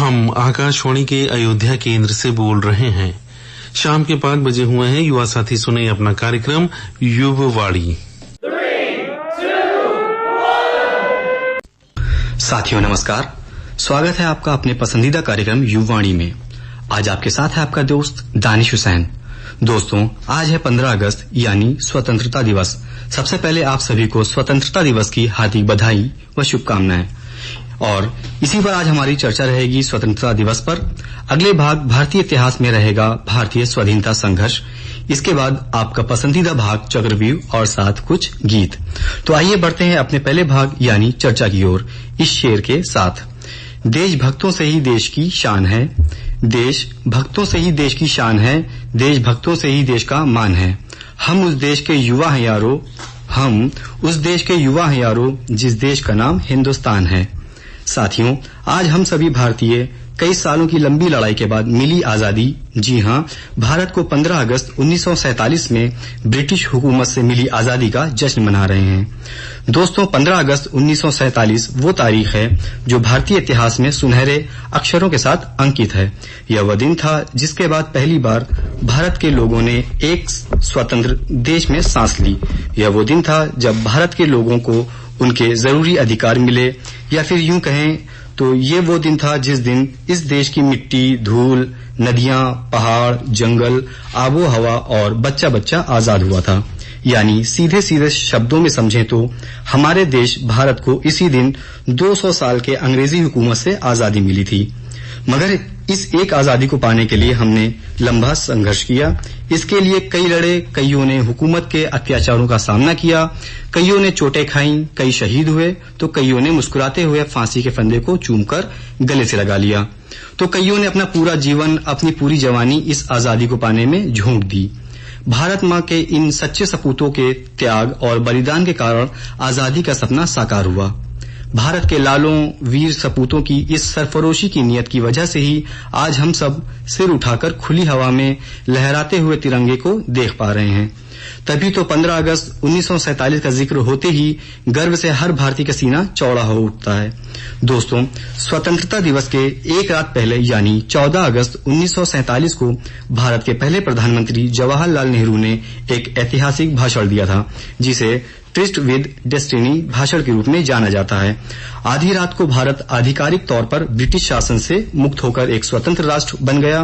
हम आकाशवाणी के अयोध्या केंद्र से बोल रहे हैं। शाम के 5 बजे हुए हैं। युवा साथी सुने अपना कार्यक्रम युववाणी। साथियों नमस्कार, स्वागत है आपका अपने पसंदीदा कार्यक्रम युववाणी में। आज आपके साथ है आपका दोस्त दानिश हुसैन। दोस्तों, आज है 15 अगस्त यानी स्वतंत्रता दिवस। सबसे पहले आप सभी को स्वतंत्रता दिवस की हार्दिक बधाई व शुभकामनाएं। और इसी पर आज हमारी चर्चा रहेगी स्वतंत्रता दिवस पर। अगले भाग भारतीय इतिहास में रहेगा भारतीय स्वाधीनता संघर्ष। इसके बाद आपका पसंदीदा भाग चक्रव्यूह और साथ कुछ गीत। तो आइए बढ़ते हैं अपने पहले भाग यानी चर्चा की ओर इस शेर के साथ। देशभक्तों से ही देश की शान है, देश भक्तों से ही देश की शान है, देशभक्तों से ही देश का मान है। हम उस देश के युवा हैं यारो, हम उस देश के युवा हैं यारो, जिस देश का नाम हिंदुस्तान है। साथियों, आज हम सभी भारतीय कई सालों की लंबी लड़ाई के बाद मिली आजादी, जी हां, भारत को 15 अगस्त 1947 में ब्रिटिश हुकूमत से मिली आजादी का जश्न मना रहे हैं। दोस्तों, 15 अगस्त 1947 वो तारीख है जो भारतीय इतिहास में सुनहरे अक्षरों के साथ अंकित है। यह वह दिन था जिसके बाद पहली बार भारत के लोगों ने एक स्वतंत्र देश में सांस ली। यह वो दिन था जब भारत के लोगों को उनके जरूरी अधिकार मिले, या फिर यूं कहें तो ये वो दिन था जिस दिन इस देश की मिट्टी, धूल, नदियां, पहाड़, जंगल, आबो हवा और बच्चा बच्चा आजाद हुआ था। यानी सीधे सीधे शब्दों में समझें तो हमारे देश भारत को इसी दिन 200 साल के अंग्रेजी हुकूमत से आजादी मिली थी। मगर इस एक आजादी को पाने के लिए हमने लंबा संघर्ष किया। इसके लिए कई लड़े, कईयों ने हुकूमत के अत्याचारों का सामना किया, कईयों ने चोटें खाईं, कई शहीद हुए, तो कईयों ने मुस्कुराते हुए फांसी के फंदे को चूमकर गले से लगा लिया, तो कईयों ने अपना पूरा जीवन, अपनी पूरी जवानी इस आजादी को पाने में झोंक दी। भारत मां के इन सच्चे सपूतों के त्याग और बलिदान के कारण आजादी का सपना साकार हुआ। भारत के लालों, वीर सपूतों की इस सरफरोशी की नीयत की वजह से ही आज हम सब सिर उठाकर खुली हवा में लहराते हुए तिरंगे को देख पा रहे हैं। तभी तो 15 अगस्त 1947 का जिक्र होते ही गर्व से हर भारतीय का सीना चौड़ा हो उठता है। दोस्तों, स्वतंत्रता दिवस के एक रात पहले यानी 14 अगस्त 1947 को भारत के पहले प्रधानमंत्री जवाहरलाल नेहरू ने एक ऐतिहासिक भाषण दिया था, जिसे ट्रिस्ट विद डेस्टिनी भाषण के रूप में जाना जाता है। आधी रात को भारत आधिकारिक तौर पर ब्रिटिश शासन से मुक्त होकर एक स्वतंत्र राष्ट्र बन गया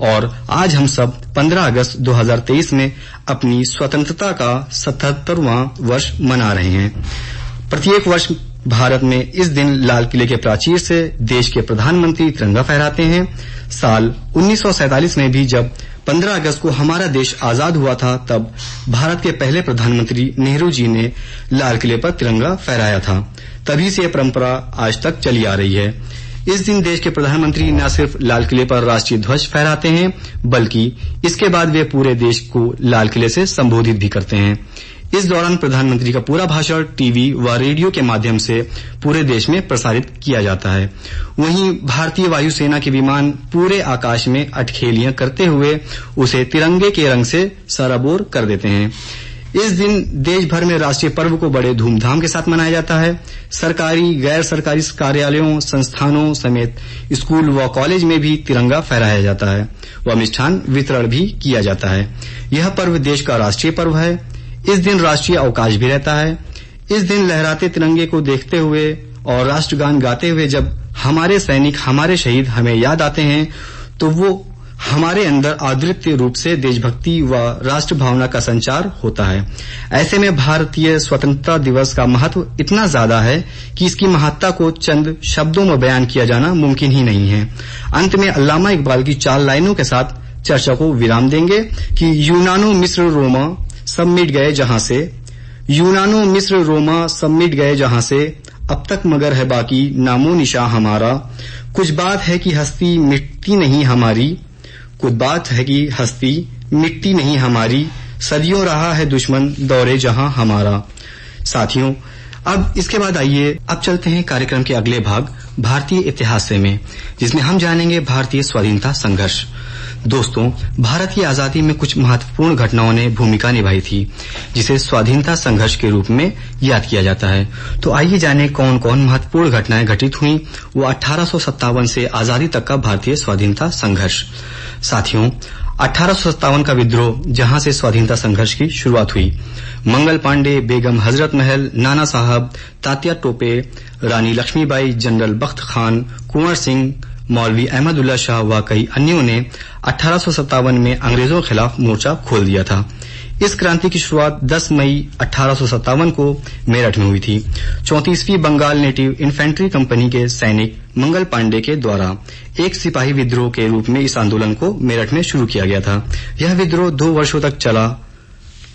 और आज हम सब 15 अगस्त 2023 में अपनी स्वतंत्रता का 77वां वर्ष मना रहे हैं। प्रत्येक वर्ष भारत में इस दिन लाल किले के प्राचीर से देश के प्रधानमंत्री तिरंगा फहराते हैं। साल 1947 में भी जब 15 अगस्त को हमारा देश आजाद हुआ था, तब भारत के पहले प्रधानमंत्री नेहरू जी ने लाल किले पर तिरंगा फहराया था। तभी से यह परंपरा आज तक चली आ रही है। इस दिन देश के प्रधानमंत्री न सिर्फ लाल किले पर राष्ट्रीय ध्वज फहराते हैं, बल्कि इसके बाद वे पूरे देश को लाल किले से संबोधित भी करते हैं। इस दौरान प्रधानमंत्री का पूरा भाषण टीवी व रेडियो के माध्यम से पूरे देश में प्रसारित किया जाता है। वहीं भारतीय वायुसेना के विमान पूरे आकाश में अटखेलियां करते हुए उसे तिरंगे के रंग से सराबोर कर देते हैं। इस दिन देश भर में राष्ट्रीय पर्व को बड़े धूमधाम के साथ मनाया जाता है। सरकारी, गैर सरकारी कार्यालयों, संस्थानों समेत स्कूल व कॉलेज में भी तिरंगा फहराया जाता है व मिष्ठान वितरण भी किया जाता है। यह पर्व देश का राष्ट्रीय पर्व है। इस दिन राष्ट्रीय अवकाश भी रहता है। इस दिन लहराते तिरंगे को देखते हुए और राष्ट्रगान गाते हुए जब हमारे सैनिक, हमारे शहीद हमें याद आते हैं, तो वो हमारे अंदर अद्वितीय रूप से देशभक्ति व राष्ट्र भावना का संचार होता है। ऐसे में भारतीय स्वतंत्रता दिवस का महत्व इतना ज्यादा है कि इसकी महत्ता को चंद शब्दों में बयान किया जाना मुमकिन ही नहीं है। अंत में अल्लामा इकबाल की 4 लाइनों के साथ चर्चा को विराम देंगे कि यूनानो मिस्र रोमा सब मिट गए जहां से, यूनानो मिस्र रोमा सब मिट गए जहां से, अब तक मगर है बाकी नामो निशा हमारा। कुछ बात है कि हस्ती मिटती नहीं हमारी, कुछ बात है कि हस्ती मिटती नहीं हमारी, सदियों रहा है दुश्मन दौरे जहां हमारा। साथियों, अब इसके बाद आइए अब चलते हैं कार्यक्रम के अगले भाग भारतीय इतिहास से में, जिसमें हम जानेंगे भारतीय स्वाधीनता संघर्ष। दोस्तों, भारत की आजादी में कुछ महत्वपूर्ण घटनाओं ने भूमिका निभाई थी, जिसे स्वाधीनता संघर्ष के रूप में याद किया जाता है। तो आइए जाने कौन कौन महत्वपूर्ण घटनाएं घटित हुई वो 1857 से आजादी तक का भारतीय स्वाधीनता संघर्ष। साथियों, 1857 का विद्रोह, जहां से स्वाधीनता संघर्ष की शुरुआत हुई। मंगल पांडे, बेगम हजरत महल, नाना साहब, तात्या टोपे, रानी लक्ष्मीबाई, जनरल बख्त खान, कुंवर सिंह, मौलवी अहमदुल्ला शाह व कई अन्यों ने 1857 में अंग्रेजों के खिलाफ मोर्चा खोल दिया था। इस क्रांति की शुरुआत 10 मई 1857 को मेरठ में हुई थी। 34वीं बंगाल नेटिव इन्फेंट्री कंपनी के सैनिक मंगल पांडे के द्वारा एक सिपाही विद्रोह के रूप में इस आंदोलन को मेरठ में शुरू किया गया था। यह विद्रोह 2 वर्षों तक चला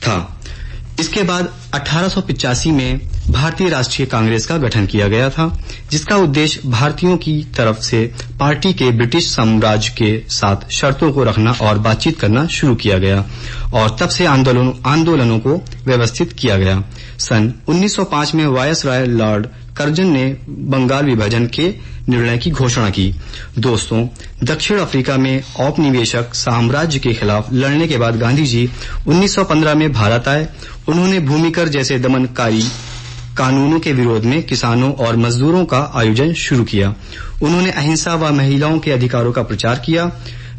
था। इसके बाद 1885 में भारतीय राष्ट्रीय कांग्रेस का गठन किया गया था, जिसका उद्देश्य भारतीयों की तरफ से पार्टी के ब्रिटिश साम्राज्य के साथ शर्तों को रखना और बातचीत करना शुरू किया गया और तब से आंदोलनों को व्यवस्थित किया गया। सन 1905 में वायसराय लॉर्ड कर्जन ने बंगाल विभाजन के निर्णय की घोषणा की। दोस्तों, दक्षिण अफ्रीका में औपनिवेशक साम्राज्य के खिलाफ लड़ने के बाद गांधी जी 1915 में भारत आए। उन्होंने भूमिकर जैसे दमनकारी कानूनों के विरोध में किसानों और मजदूरों का आयोजन शुरू किया। उन्होंने अहिंसा व महिलाओं के अधिकारों का प्रचार किया।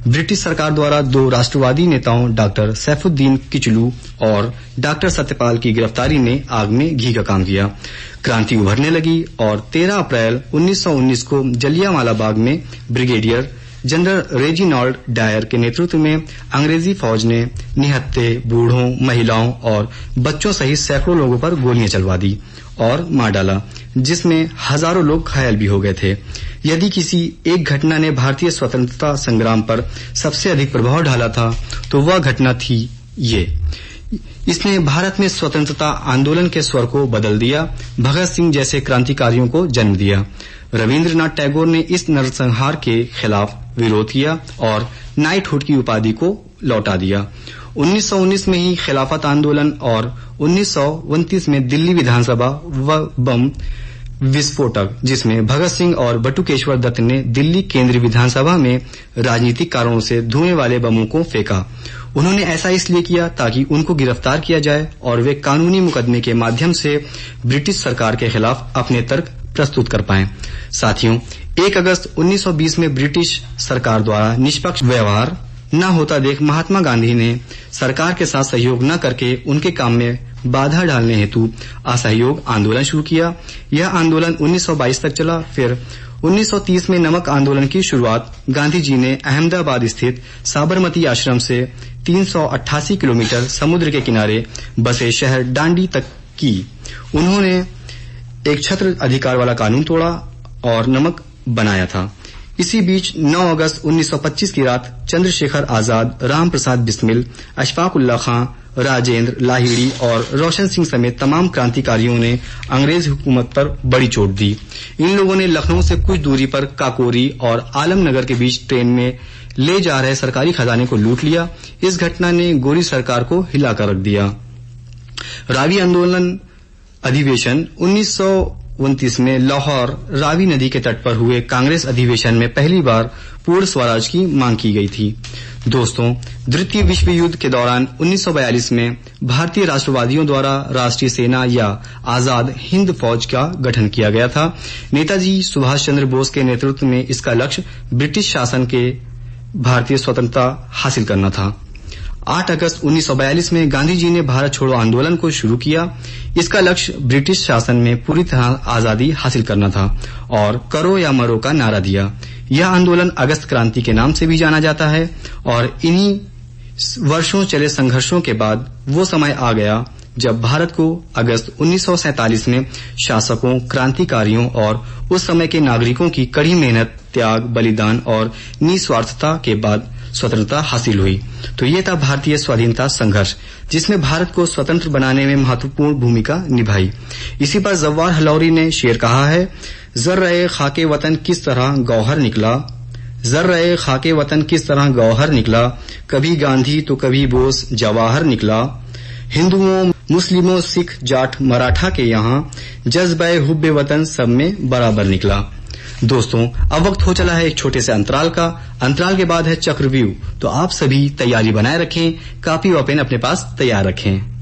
ब्रिटिश सरकार द्वारा 2 राष्ट्रवादी नेताओं डॉक्टर सैफुद्दीन किचलू और डॉक्टर सत्यपाल की गिरफ्तारी ने आग में घी का काम किया। क्रांति उभरने लगी और 13 अप्रैल 1919 को जलियांवाला बाग में ब्रिगेडियर जनरल रेजिनाल्ड डायर के नेतृत्व में अंग्रेजी फौज ने निहत्थे, बूढ़ों, महिलाओं और बच्चों सहित सैकड़ों लोगों पर गोलियां चलवा दी और मार डाला, जिसमें हजारों लोग घायल भी हो गए थे। यदि किसी एक घटना ने भारतीय स्वतंत्रता संग्राम पर सबसे अधिक प्रभाव डाला था तो वह घटना थी ये। इसने भारत में स्वतंत्रता आंदोलन के स्वर को बदल दिया, भगत सिंह जैसे क्रांतिकारियों को जन्म दिया। रविंद्रनाथ टैगोर ने इस नरसंहार के खिलाफ विरोध किया और नाइटहुड की उपाधि को लौटा दिया। 1919 में ही खिलाफत आंदोलन और 1929 में दिल्ली विधानसभा व बम विस्फोटक, जिसमें भगत सिंह और बटुकेश्वर दत्त ने दिल्ली केंद्रीय विधानसभा में राजनीतिक कारणों से धुएं वाले बमों को फेंका। उन्होंने ऐसा इसलिए किया ताकि उनको गिरफ्तार किया जाए और वे कानूनी मुकदमे के माध्यम से ब्रिटिश सरकार के खिलाफ अपने तर्क प्रस्तुत कर पाएं। साथियों, 1 अगस्त 1920 में ब्रिटिश सरकार द्वारा निष्पक्ष व्यवहार न होता देख महात्मा गांधी ने सरकार के साथ सहयोग न करके उनके काम में बाधा डालने हेतु असहयोग आंदोलन शुरू किया। यह आंदोलन 1922 तक चला। फिर 1930 में नमक आंदोलन की शुरुआत गांधी जी ने अहमदाबाद स्थित साबरमती आश्रम से 388 किलोमीटर समुद्र के किनारे बसे शहर डांडी तक की। उन्होंने एक छत्र अधिकार वाला कानून तोड़ा और नमक बनाया था। इसी बीच 9 अगस्त 1925 की रात चंद्रशेखर आजाद, राम प्रसाद बिस्मिल, अशफाक उल्लाह खां, राजेंद्र लाहिड़ी और रोशन सिंह समेत तमाम क्रांतिकारियों ने अंग्रेज हुकूमत पर बड़ी चोट दी। इन लोगों ने लखनऊ से कुछ दूरी पर काकोरी और आलमनगर के बीच ट्रेन में ले जा रहे सरकारी खजाने को लूट लिया। इस घटना ने गोरी सरकार को हिलाकर रख दिया। रावी आंदोलन अधिवेशन 1929 में लाहौर रावी नदी के तट पर हुए कांग्रेस अधिवेशन में पहली बार पूर्ण स्वराज की मांग की गई थी। दोस्तों, द्वितीय विश्व युद्ध के दौरान 1942 में भारतीय राष्ट्रवादियों द्वारा राष्ट्रीय सेना या आजाद हिंद फौज का गठन किया गया था। नेताजी सुभाष चंद्र बोस के नेतृत्व में इसका लक्ष्य ब्रिटिश शासन के भारतीय स्वतंत्रता हासिल करना था। 8 अगस्त 1942 में गांधी जी ने भारत छोड़ो आंदोलन को शुरू किया। इसका लक्ष्य ब्रिटिश शासन में पूरी तरह आजादी हासिल करना था और करो या मरो का नारा दिया। यह आंदोलन अगस्त क्रांति के नाम से भी जाना जाता है और इन्हीं वर्षों चले संघर्षों के बाद वो समय आ गया जब भारत को अगस्त 1947 में शासकों, क्रांतिकारियों और उस समय के नागरिकों की कड़ी मेहनत, त्याग, बलिदान और निस्वार्थता के बाद स्वतंत्रता हासिल हुई। तो ये था भारतीय स्वाधीनता संघर्ष, जिसमें भारत को स्वतंत्र बनाने में महत्वपूर्ण भूमिका निभाई। इसी पर जव्वार हलौरी ने शेर कहा है, जर्रे खाके वतन किस तरह गौहर निकला, जर्रे खाके वतन किस तरह गौहर निकला, कभी गांधी तो कभी बोस जवाहर निकला, हिंदुओं, मुस्लिमों, सिख, जाट, मराठा के यहाँ जज्बे हुब्बे वतन सब में बराबर निकला। दोस्तों, अब वक्त हो चला है एक छोटे से अंतराल का। अंतराल के बाद है चक्रव्यूह। तो आप सभी तैयारी बनाए रखें, कॉपी व पेन अपने पास तैयार रखें।